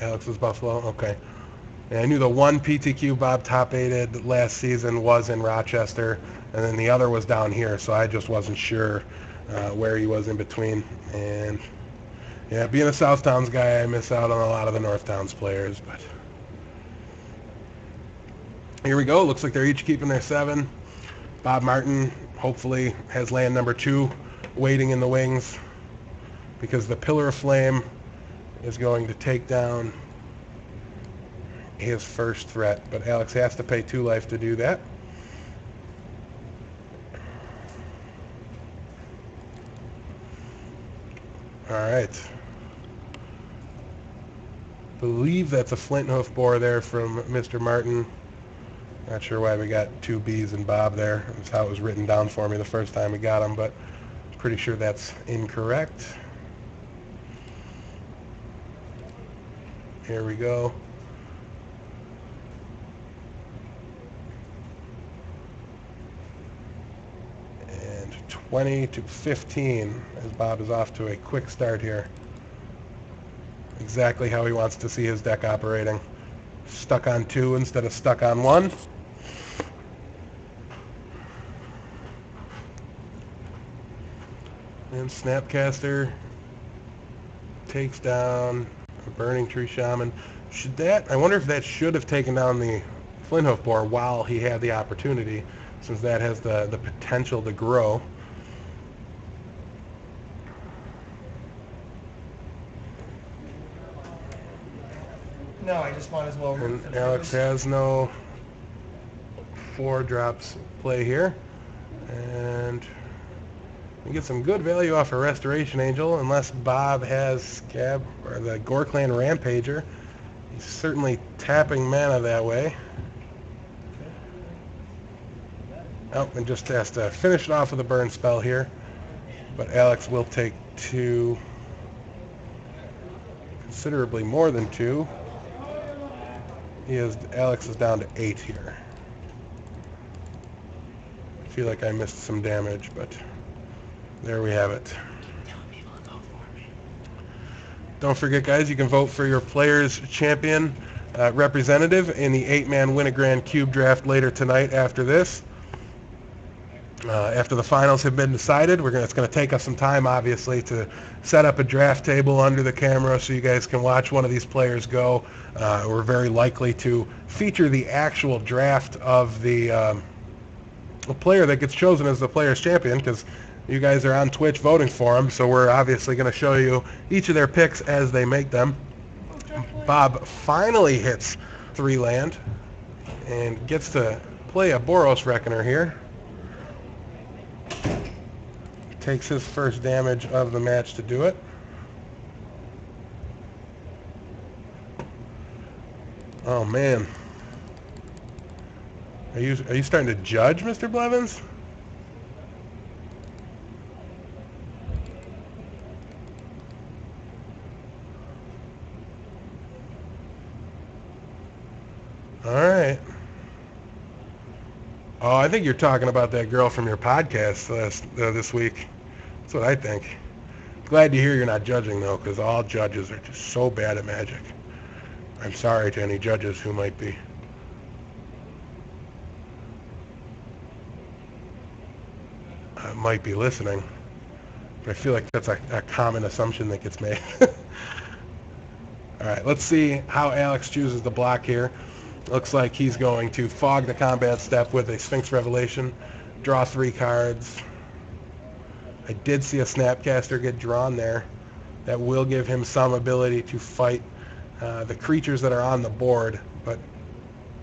Alex's Buffalo? Okay. Yeah, I knew the one PTQ Bob top eighted last season was in Rochester, and then the other was down here, so I just wasn't sure where he was in between. And yeah, being a South Towns guy, I miss out on a lot of the North Towns players. But here we go. Looks like they're each keeping their 7. Bob Martin hopefully has land number 2 waiting in the wings, because the Pillar of Flame is going to take down his first threat. But Alex has to pay 2 life to do that. All right. Believe that's a flint hoof bore there from Mr. Martin. Not sure why we got 2 B's and Bob there. That's how it was written down for me the first time we got them, but pretty sure that's incorrect. Here we go. And 20 to 15 as Bob is off to a quick start here. Exactly how he wants to see his deck operating. Stuck on 2 instead of stuck on 1. And Snapcaster takes down a Burning Tree Shaman. I wonder if that should have taken down the Flint Hoof Boar while he had the opportunity, since that has the potential to grow. No, I just might as well. And Alex has no 4 drops play here. And we get some good value off a Restoration Angel, unless Bob has Scab or the Gore Clan Rampager. He's certainly tapping mana that way. Oh, and just has to finish it off with a burn spell here. But Alex will take 2, considerably more than 2. Alex is down to 8 here. I feel like I missed some damage, but there we have it. Don't forget, guys, you can vote for your player's champion representative in the 8-man Win a Grand Cube draft later tonight after this. After the finals have been decided, it's going to take us some time, obviously, to set up a draft table under the camera so you guys can watch one of these players go. We're very likely to feature the actual draft of the player that gets chosen as the player's champion, because you guys are on Twitch voting for him, so we're obviously going to show you each of their picks as they make them. Bob finally hits 3 land and gets to play a Boros Reckoner here. Takes his first damage of the match to do it. Oh man. Are you starting to judge, Mr. Blevins? All right. Oh, I think you're talking about that girl from your podcast this week. That's what I think. Glad to hear you're not judging, though, because all judges are just so bad at Magic. I'm sorry to any judges who might be listening, but I feel like that's a common assumption that gets made. All right, let's see how Alex chooses the block here. Looks like he's going to fog the combat step with a Sphinx Revelation, draw 3 cards. I did see a Snapcaster get drawn there. That will give him some ability to fight the creatures that are on the board, but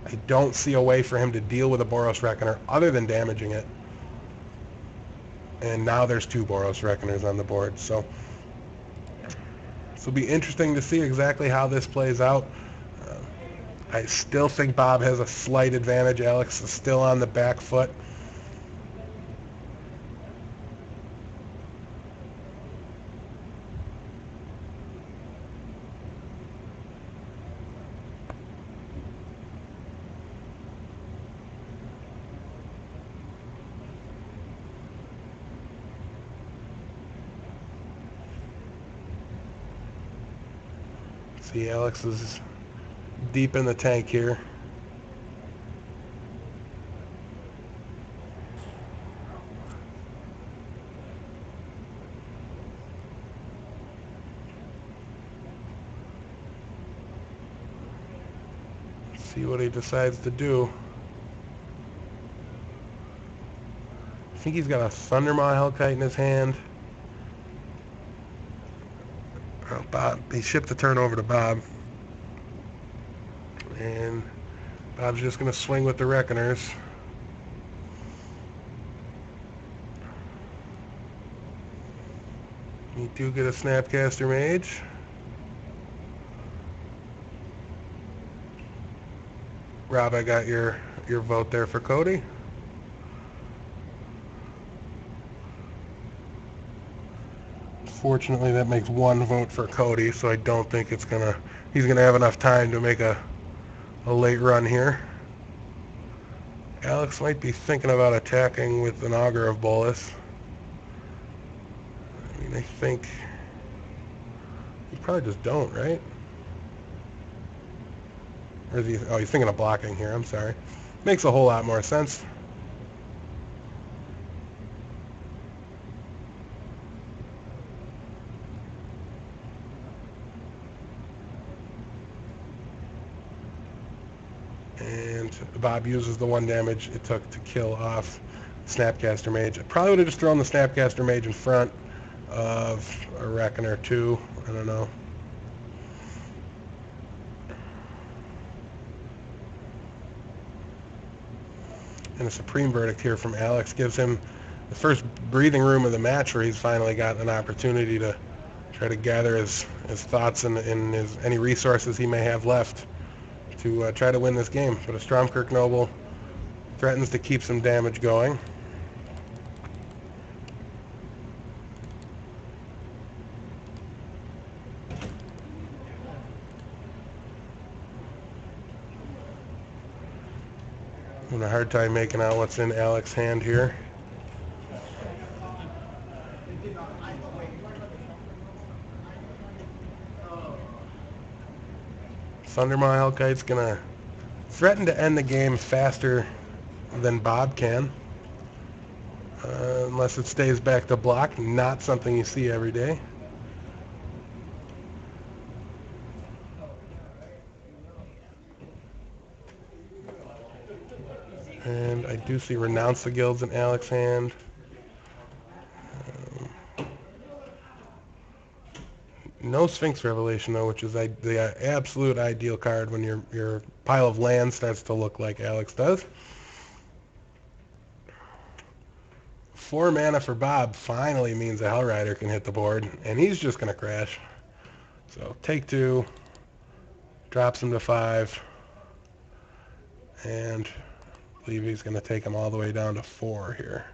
I don't see a way for him to deal with a Boros Reckoner other than damaging it. And now there's 2 Boros Reckoners on the board, so this will be interesting to see exactly how this plays out. I still think Bob has a slight advantage. Alex is still on the back foot. See, Alex is deep in the tank here. See what he decides to do. I think he's got a Thundermaw Hellkite in his hand. Oh, Bob, he shipped the turn over to Bob. And Bob's just going to swing with the Reckoners. You do get a Snapcaster Mage. Rob, I got your vote there for Cody. Fortunately, that makes one vote for Cody, so I don't think he's gonna have enough time to make a late run here. Alex might be thinking about attacking with an Augur of Bolus. I mean, I think you probably just don't, right? Or is he? Oh, he's thinking of blocking here. I'm sorry. Makes a whole lot more sense. And Bob uses the 1 damage it took to kill off Snapcaster Mage. I probably would have just thrown the Snapcaster Mage in front of a Reckoner too. I don't know. And a Supreme Verdict here from Alex gives him the first breathing room of the match where he's finally got an opportunity to try to gather his thoughts and any resources he may have left to try to win this game. But a Stromkirk Noble threatens to keep some damage going. Having a hard time making out what's in Alex's hand here. Thundermaw Hellkite's gonna threaten to end the game faster than Bob can. Unless it stays back to block. Not something you see every day. And I do see Renounce the Guilds in Alex's hand. No Sphinx Revelation, though, which is the absolute ideal card when your pile of land starts to look like Alex does. 4 mana for Bob finally means a Hellrider can hit the board, and he's just going to crash. So take 2, drops him to 5, and I believe he's going to take him all the way down to 4 here.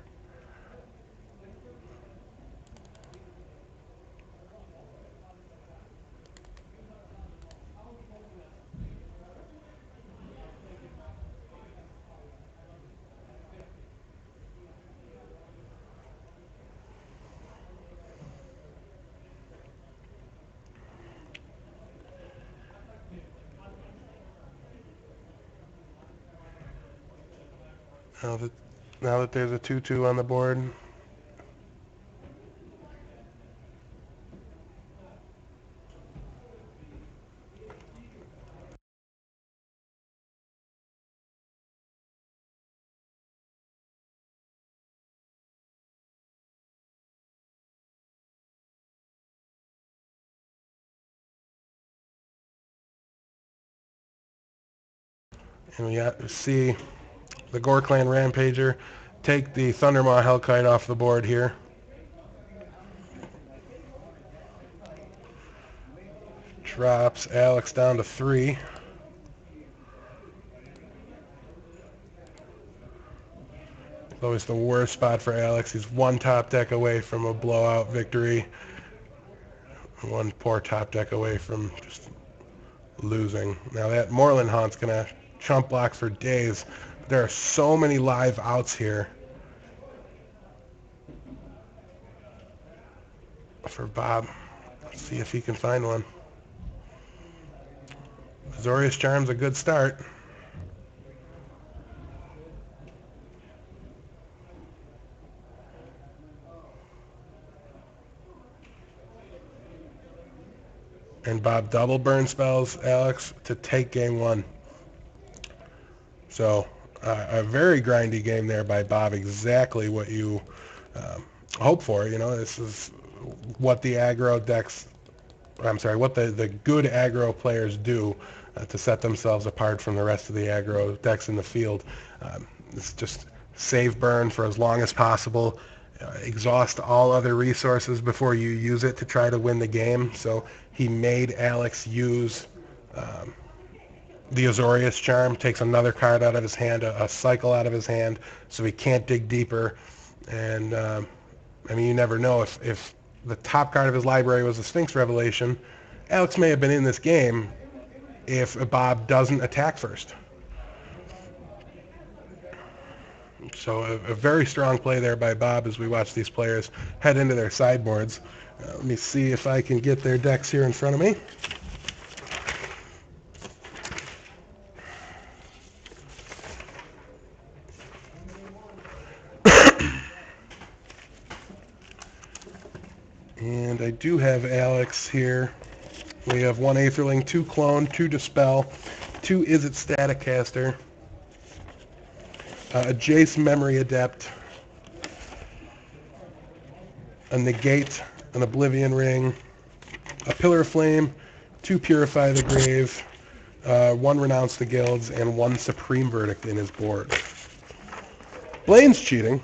Now that there's a 2/2 on the board, and we see the Gore Clan Rampager take the Thundermaw Hellkite off the board here. Drops Alex down to 3. It's always the worst spot for Alex. He's 1 top deck away from a blowout victory. 1 poor top deck away from just losing. Now that Moorland Haunt's going to chump block for days. There are so many live outs here for Bob. Let's see if he can find one. Azorius Charm's a good start. And Bob double burn spells Alex to take game one. So a very grindy game there by Bob. Exactly what you hope for. You know, this is what the aggro decks. I'm sorry, what the good aggro players do to set themselves apart from the rest of the aggro decks in the field. It's just save burn for as long as possible. Exhaust all other resources before you use it to try to win the game. So he made Alex use the Azorius Charm, takes another card out of his hand, a cycle out of his hand, so he can't dig deeper. And I mean, you never know if the top card of his library was a Sphinx Revelation, Alex may have been in this game if Bob doesn't attack first. So a very strong play there by Bob as we watch these players head into their sideboards. Let me see if I can get their decks here in front of me. And I do have Alex here. We have 1 Aetherling, 2 Clone, 2 Dispel, 2 Izzet Staticaster, a Jace Memory Adept, a Negate, an Oblivion Ring, a Pillar of Flame, 2 Purify the Grave, 1 Renounce the Guilds, and 1 Supreme Verdict in his board. Blaine's cheating.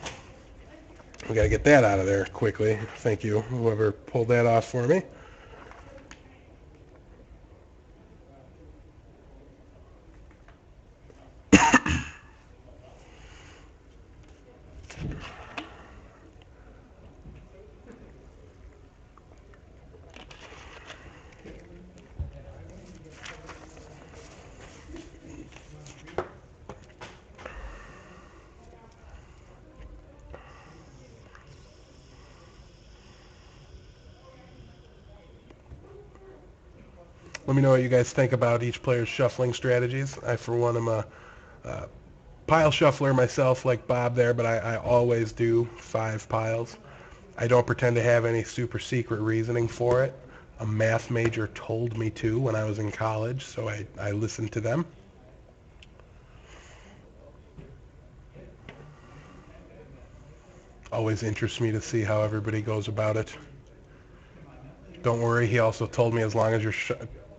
We got to get that out of there quickly. Thank you, whoever pulled that off for me. Let me know what you guys think about each player's shuffling strategies. I, for one, am a pile shuffler myself, like Bob there, but I always do 5 piles. I don't pretend to have any super secret reasoning for it. A math major told me to when I was in college, so I listened to them. Always interests me to see how everybody goes about it. Don't worry, he also told me as long as you're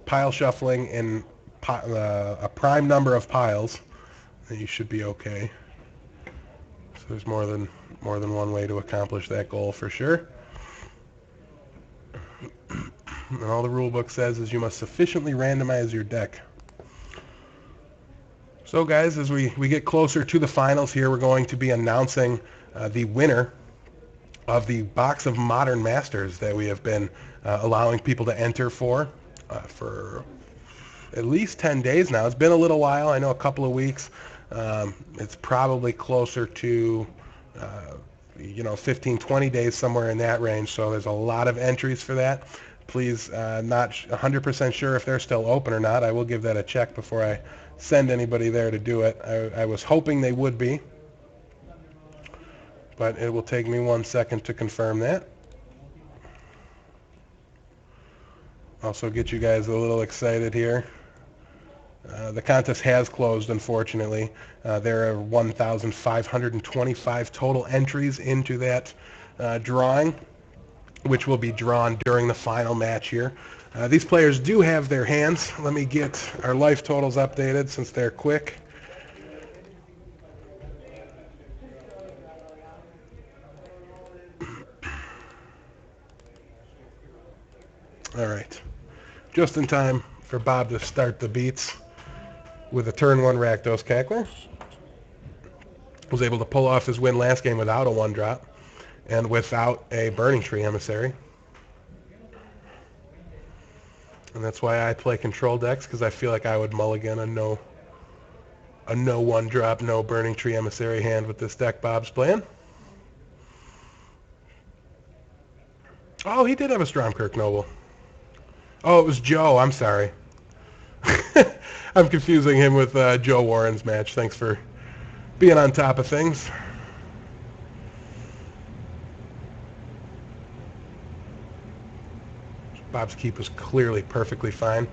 pile shuffling in a prime number of piles, then you should be okay. So there's more than one way to accomplish that goal for sure. And all the rule book says is you must sufficiently randomize your deck. So guys, as we get closer to the finals here, we're going to be announcing the winner of the box of Modern Masters that we have been allowing people to enter for at least 10 days now. It's been a little while. I know a couple of weeks. It's probably closer to 15, 20 days, somewhere in that range. So there's a lot of entries for that. Please, not 100% sure if they're still open or not. I will give that a check before I send anybody there to do it. I was hoping they would be, but it will take me 1 second to confirm that. Also get you guys a little excited here. The contest has closed, unfortunately. There are 1,525 total entries into that drawing, which will be drawn during the final match here. These players do have their hands. Let me get our life totals updated since they're quick. All right. Just in time for Bob to start the beats with a turn 1 Rakdos Cackler. Was able to pull off his win last game without a 1-drop and without a Burning Tree Emissary. And that's why I play control decks, because I feel like I would mulligan a no 1-drop, no Burning Tree Emissary hand with this deck Bob's playing. Oh, he did have a Stromkirk Noble. Oh, it was Joe. I'm sorry. I'm confusing him with Joe Warren's match. Thanks for being on top of things. Bob's keep was clearly perfectly fine.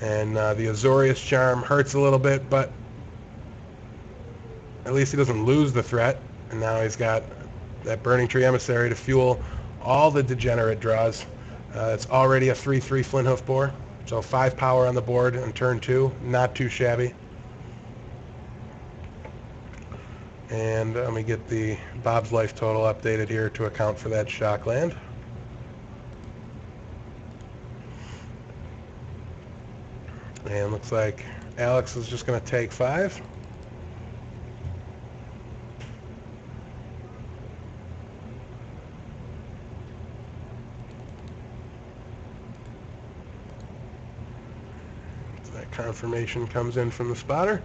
And the Azorius charm hurts a little bit, but at least he doesn't lose the threat. And now he's got that Burning Tree Emissary to fuel all the degenerate draws. It's already a 3/3 Flint Hoof Boar, so 5 power on the board on turn 2. Not too shabby. And let me get the Bob's life total updated here to account for that shock land. And looks like Alex is just going to take 5. So that confirmation comes in from the spotter.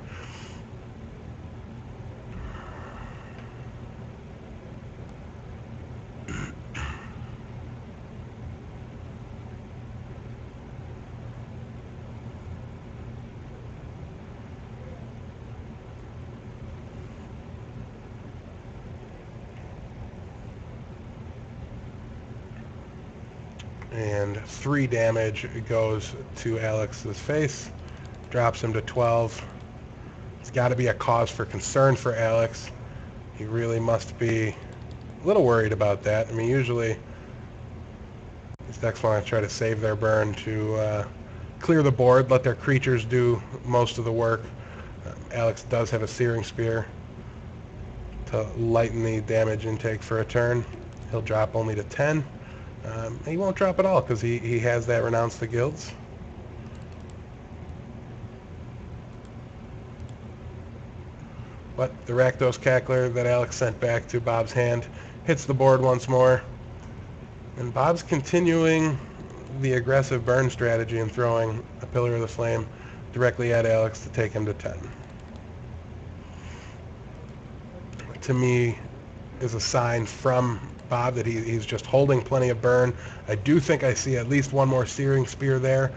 And 3 damage goes to Alex's face, drops him to 12. It's got to be a cause for concern for Alex. He really must be a little worried about that. I mean, usually these decks want to try to save their burn to clear the board, let their creatures do most of the work. Alex does have a Searing Spear to lighten the damage intake for a turn. He'll drop only to 10. He won't drop at all because he has that Renounce the Guilds. But the Rakdos Cackler that Alex sent back to Bob's hand hits the board once more. And Bob's continuing the aggressive burn strategy and throwing a Pillar of the Flame directly at Alex to take him to 10. To me, is a sign from Bob that he's just holding plenty of burn. I do think I see at least one more Searing Spear there.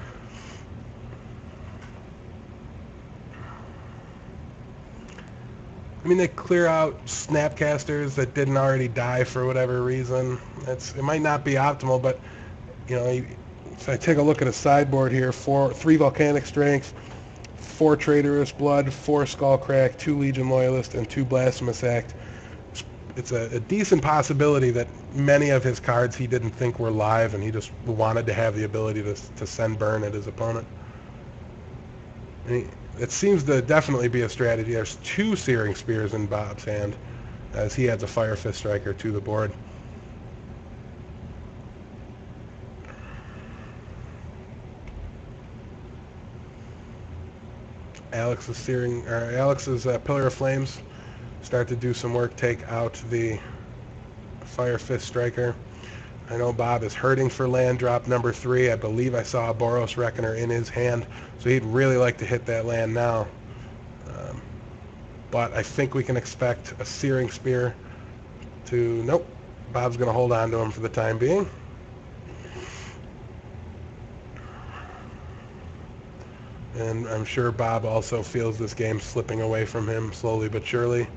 I mean, they clear out Snapcasters that didn't already die for whatever reason. It might not be optimal, but you know, if I take a look at a sideboard here, 3 Volcanic Strength, 4 Traitorous Blood, 4 Skullcrack, 2 Legion Loyalist, and 2 Blasphemous Act. It's a decent possibility that many of his cards he didn't think were live, and he just wanted to have the ability to send burn at his opponent. And it seems to definitely be a strategy. There's 2 Searing Spears in Bob's hand, as he adds a Fire Fist Striker to the board. Alex's Pillar of Flames start to do some work, take out the Fire Fist Striker. I know Bob is hurting for land drop number 3. I believe I saw a Boros Reckoner in his hand, so he'd really like to hit that land now. But I think we can expect a Searing Spear to... Nope. Bob's going to hold on to him for the time being. And I'm sure Bob also feels this game slipping away from him slowly but surely.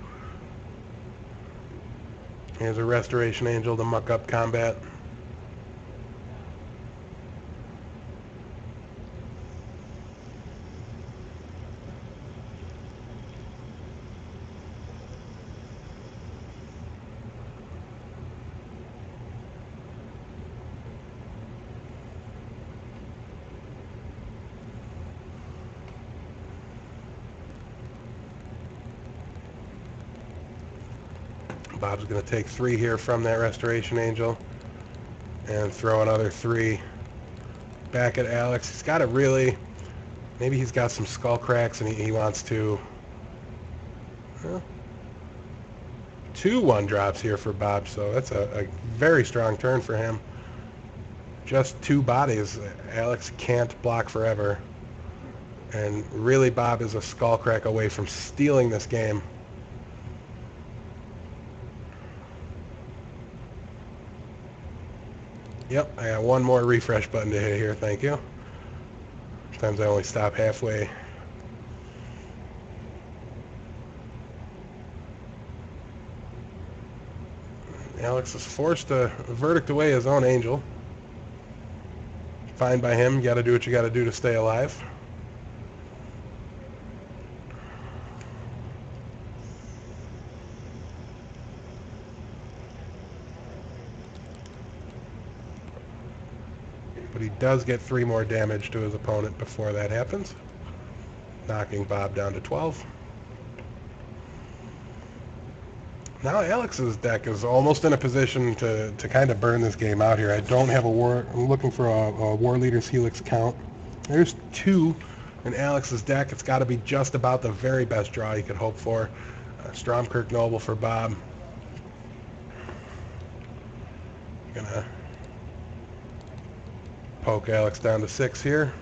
Here's a Restoration Angel to muck up combat. Bob's going to take 3 here from that Restoration Angel and throw another 3 back at Alex. He's got to really... Maybe he's got some skull cracks and he wants to... Well, 2 1-drops here for Bob, so that's a very strong turn for him. Just 2 bodies. Alex can't block forever. And really, Bob is a skull crack away from stealing this game. Yep, I got one more refresh button to hit here, thank you. Sometimes I only stop halfway. Alex is forced to verdict away his own angel. Fine by him. You got to do what you got to do to stay alive. But he does get 3 more damage to his opponent before that happens, knocking Bob down to 12. Now Alex's deck is almost in a position to kind of burn this game out here. I don't have a war. I'm looking for a War Leader's Helix count. There's 2 in Alex's deck. It's got to be just about the very best draw you could hope for. Stromkirk Noble for Bob. Gonna poke Alex down to 6 here.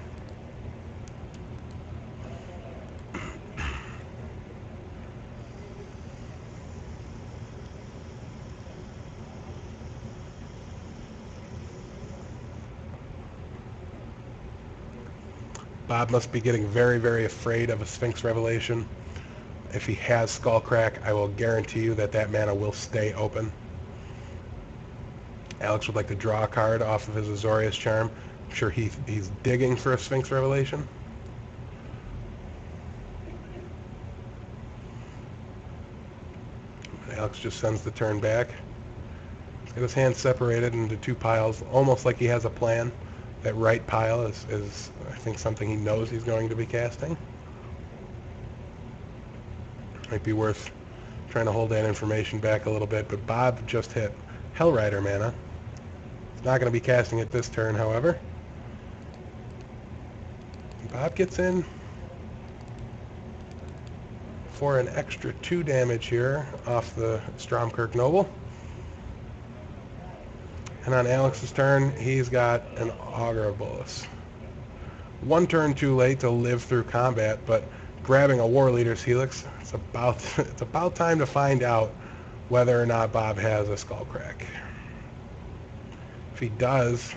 Bob must be getting very, very afraid of a Sphinx Revelation. If he has Skullcrack, I will guarantee you that that mana will stay open. Alex would like to draw a card off of his Azorius Charm. I'm sure he's digging for a Sphinx Revelation. Alex just sends the turn back. He's got his hand separated into 2 piles, almost like he has a plan. That right pile is, I think, something he knows he's going to be casting. Might be worth trying to hold that information back a little bit, but Bob just hit Hellrider mana. He's not going to be casting it this turn, however. Bob gets in for an extra 2 damage here off the Stromkirk Noble. And on Alex's turn, he's got an Aggro Bolus. 1 turn too late to live through combat, but grabbing a War Leader's Helix, it's about time to find out whether or not Bob has a Skullcrack. If he does,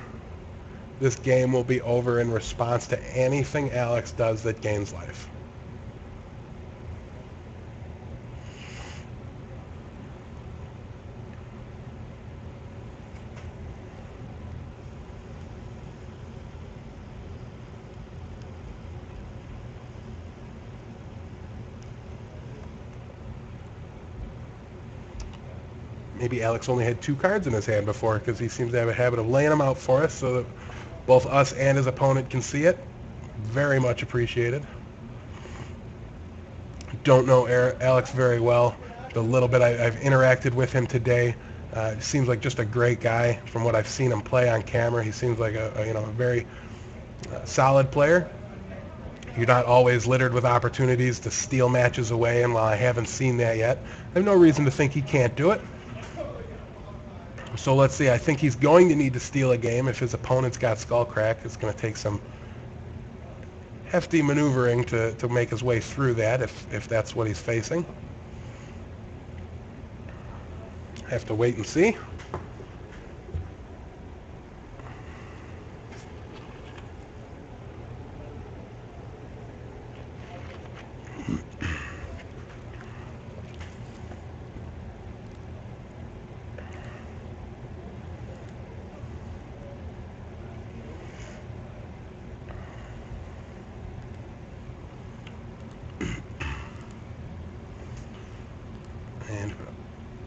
this game will be over in response to anything Alex does that gains life. Maybe Alex only had 2 cards in his hand before, because he seems to have a habit of laying them out for us so that both us and his opponent can see it. Very much appreciated. Don't know Alex very well. The little bit I've interacted with him today, seems like just a great guy. From what I've seen him play on camera, he seems like a very solid player. You're not always littered with opportunities to steal matches away, and while I haven't seen that yet, I have no reason to think he can't do it. So let's see. I think he's going to need to steal a game. If his opponent's got Skullcrack, it's going to take some hefty maneuvering to make his way through that, if that's what he's facing. Have to wait and see. And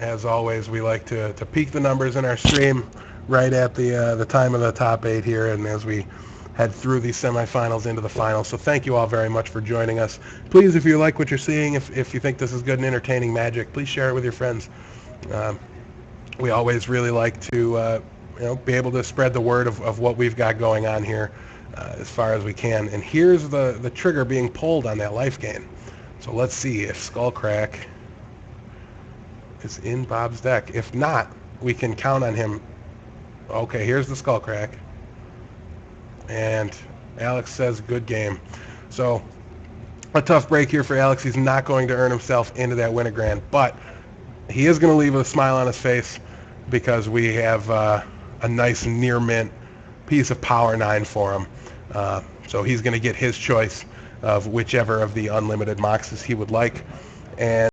as always, we like to peak the numbers in our stream right at the time of the top 8 here, and as we head through these semifinals into the finals. So thank you all very much for joining us. Please, if you like what you're seeing, if you think this is good and entertaining Magic, please share it with your friends. We always really like to be able to spread the word of what we've got going on here as far as we can. And here's the trigger being pulled on that life gain. So let's see if Skullcrack is in Bob's deck. If not, we can count on him. Okay, here's the Skullcrack. And Alex says, good game. So a tough break here for Alex. He's not going to earn himself into that Wintergrand, but he is going to leave a smile on his face because we have a nice near mint piece of Power 9 for him. So he's going to get his choice of whichever of the unlimited moxes he would like. And